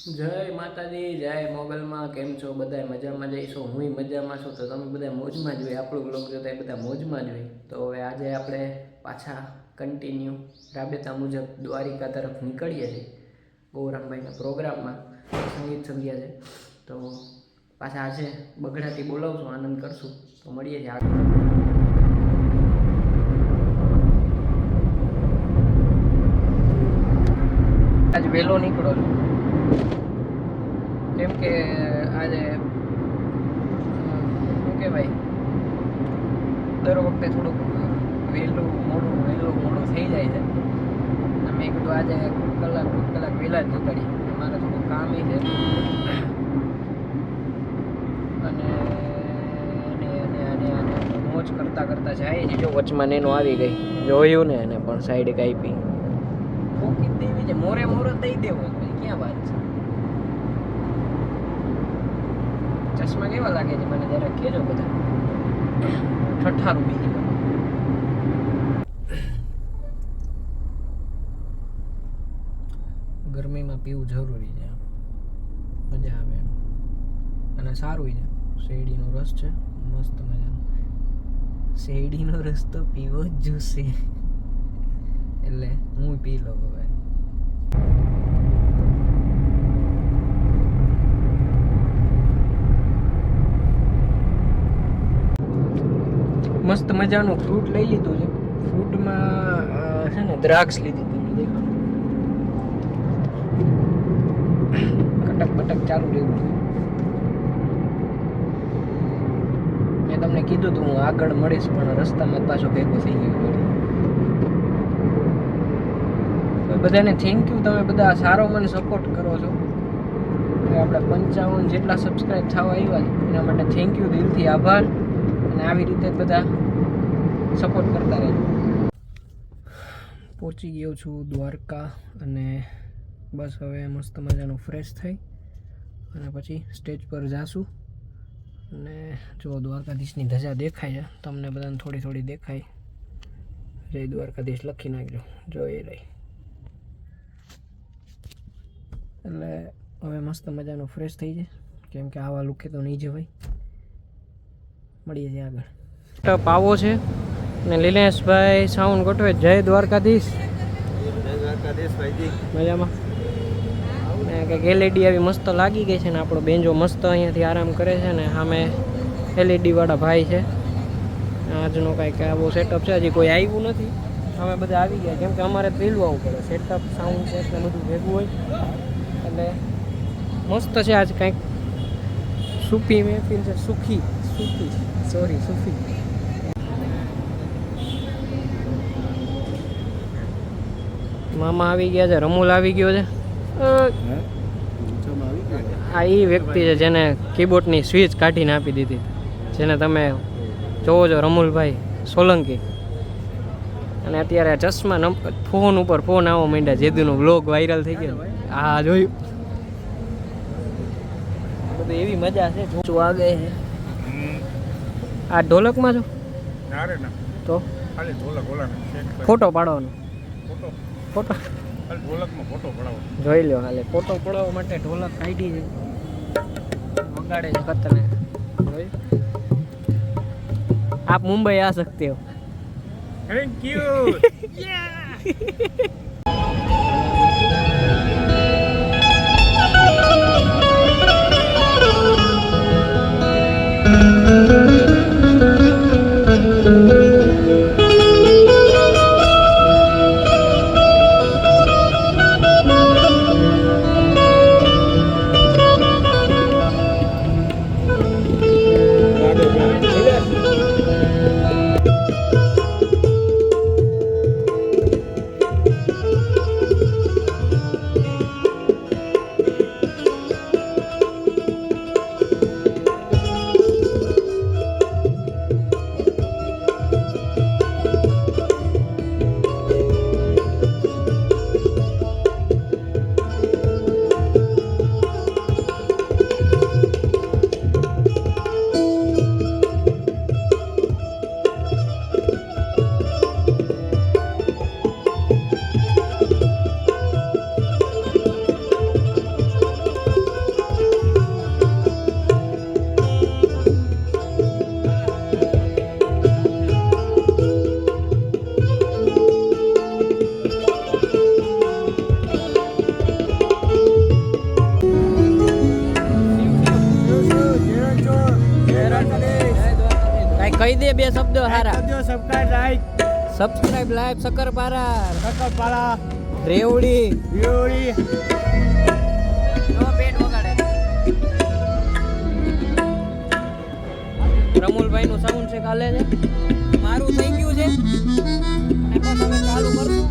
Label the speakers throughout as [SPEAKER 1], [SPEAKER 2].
[SPEAKER 1] જય માતાજી, જય મોગલમાં. કેમ છો બધા? મજામાં જઈશો? હું મજામાં છું. તો તમે બધા મોજમાં જ હોય. આપણું બ્લોગ જોતા એ બધા મોજમાં જ હોય. તો હવે આજે આપણે પાછા કન્ટિન્યુ રાબેતા મુજબ દ્વારિકા તરફ નીકળીએ છીએ ગૌરાંગભાઈના પ્રોગ્રામમાં સંગીત સંધ્યા છે. તો પાછા આજે બગડાથી બોલાવશું, આનંદ કરશું. તો મળીએ છીએ આગળ. આજ વહેલો નીકળો છું કેમ કે આજે શું કહેવાય, દર વખતે થોડુંક વહેલું મોડું થઈ જાય છે. મેં કીધું આજે દોઢ કલાક વહેલા જ નીકળી. મારે થોડું કામ છે અને મોજ કરતા જાય છે. જો વચમાં એનું આવી ગઈ, જોયું ને એને પણ સાઈડ કાપી મૂકી દેવી છે. મોરે દઈ દેવો ક્યાં વાત છે. ચશ્મા કેવા લાગે છે મને જરા કહેજો બધા. ઠઠ્ઠારું બીજી ગરમીમાં પીવું જરૂરી છે, મજા આવે એમ. અને સારું છે. શેરડીનો રસ છે, મસ્ત મજાનો. શેરડીનો રસ તો પીવો જ જોશે, એટલે હું પી લઉં હવે. મસ્ત મજાનું ફ્રૂટ લઈ લીધું છે. ફ્રૂટમાં છે ને દ્રાક્ષ લીધી હતી. કટક બટક ચાલુ રહેવું. મેં તમને કીધું હતું હું આગળ મળીશ, પણ રસ્તામાં પાછો ભેગો થઈ ગયો. બધાને થેન્ક યુ, તમે બધા સારો મને સપોર્ટ કરો છો. આપણે 55 જેટલા સબસ્ક્રાઈબ થવા આવ્યા છે એના માટે થેન્ક યુ, દિલથી આભાર. અને આવી રીતે બધા સપોર્ટ કરતા રહેજો. પહોંચી ગયો છું દ્વારકા, અને બસ હવે મસ્ત મજાનું ફ્રેશ થઈ અને પછી સ્ટેજ પર જાશું. અને જો દ્વારકાધીશની ધજા દેખાય છે તમને બધાને, થોડી દેખાય. જય દ્વારકાધીશ લખી નાખજો, જોઈ રહી. એટલે હવે મસ્ત મજાનું ફ્રેશ થઈ જાય, કેમ કે આવા લુકે તો નહીં જવાય. મળીએ છીએ આગળ. ટપ આવો છે ને લીલેશભાઈ સાઉન્ડ ગોઠવે. જય દ્વારકાધીશ. મજામાં ને કંઈક એલઈડી આવી મસ્ત લાગી ગઈ છે ને આપણો બેન્જો મસ્ત અહીંયાથી આરામ કરે છે. ને સામે એલઈડી વાળા ભાઈ છે. આજનો કાંઈક આવો સેટઅપ છે. હજી કોઈ આવ્યું નથી, હવે બધા આવી ગયા, કેમ કે અમારે પહેલું આવવું પડે. સેટઅપ સાઉન્ડ છે એટલે બધું ભેગું હોય, એટલે મસ્ત છે. આજ કંઈક સૂફી મહેફિલ છે. સુફી મામા આવી ગયા છે, રમૂલ આવી ગયો છે. આ એ વ્યક્તિ છે જેને કીબોર્ડની સ્વિચ કાઢીને આપી દીધી, જેને તમે જોવો છો, રમૂલભાઈ સોલંકી. અને અત્યારે ચશ્મા ફોન ઉપર ફોન આવવા માંડ્યા. જેદુનો વ્લોગ વાયરલ થઈ ગયો. હા જોયું. બધું એવી મજા છે. જો આ ગઈ છે. આ ઢોલકમાં છો તો ફોટો પાડવાનો. ફોટો જોઈ લો. હાલે ફોટો પડાવવા માટે ઢોલક કાઢી છે, વગાડે છે કતને. આપ મુંબઈ આ सकते हो.
[SPEAKER 2] Thank you.
[SPEAKER 1] દે બે શબ્દો હારા.
[SPEAKER 2] કરજો subscribe like
[SPEAKER 1] subscribe live shakarpara
[SPEAKER 2] shakarpara
[SPEAKER 1] રેવડી
[SPEAKER 2] વિયોરી
[SPEAKER 1] નો પેટ વગાડે. રમુલભાઈ નું સાઉન્ડ છે કાલે છે. મારું થઈ ગયું છે અને બસ હવે ચાલુ કરશું.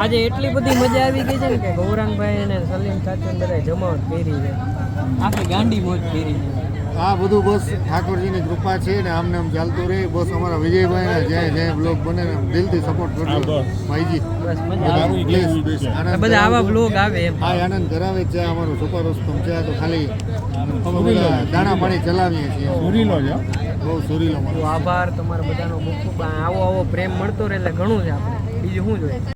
[SPEAKER 1] આજે એટલી બધી મજા આવી ગઈ છે ને કે ગૌરાંગભાઈ અને સલીમ ચાચુ બધા જમાવટ કરી છે. આખી ગાંડી મોજ કરી છે.
[SPEAKER 3] આ બધું બસ ઠાકોરજીની કૃપા છે ને આમને આમ ચાલતું રહે. બસ અમારા વિજયભાઈ જ્યાં જ્યાં બ્લોગ બને ને દિલથી સપોર્ટ કરજો ભાઈજી.
[SPEAKER 1] બસ મજા આવે.
[SPEAKER 3] પ્લીઝ
[SPEAKER 1] આ બધા આવા બ્લોગ આવે એમ.
[SPEAKER 3] આ આનંદ કરાવે જ છે. અમારું સુપર રોસ્તમ છે. તો ખાલી દાણા પાણી ચલાવીએ છીએ.
[SPEAKER 2] સુરીલો છે
[SPEAKER 3] બહુ સુરીલો
[SPEAKER 1] આભાર તમારો બધાનો. ખૂબ ખૂબ આવો આવો પ્રેમ મળતો રહે એટલે ઘણું છે આપણે બીજું શું જોઈએ.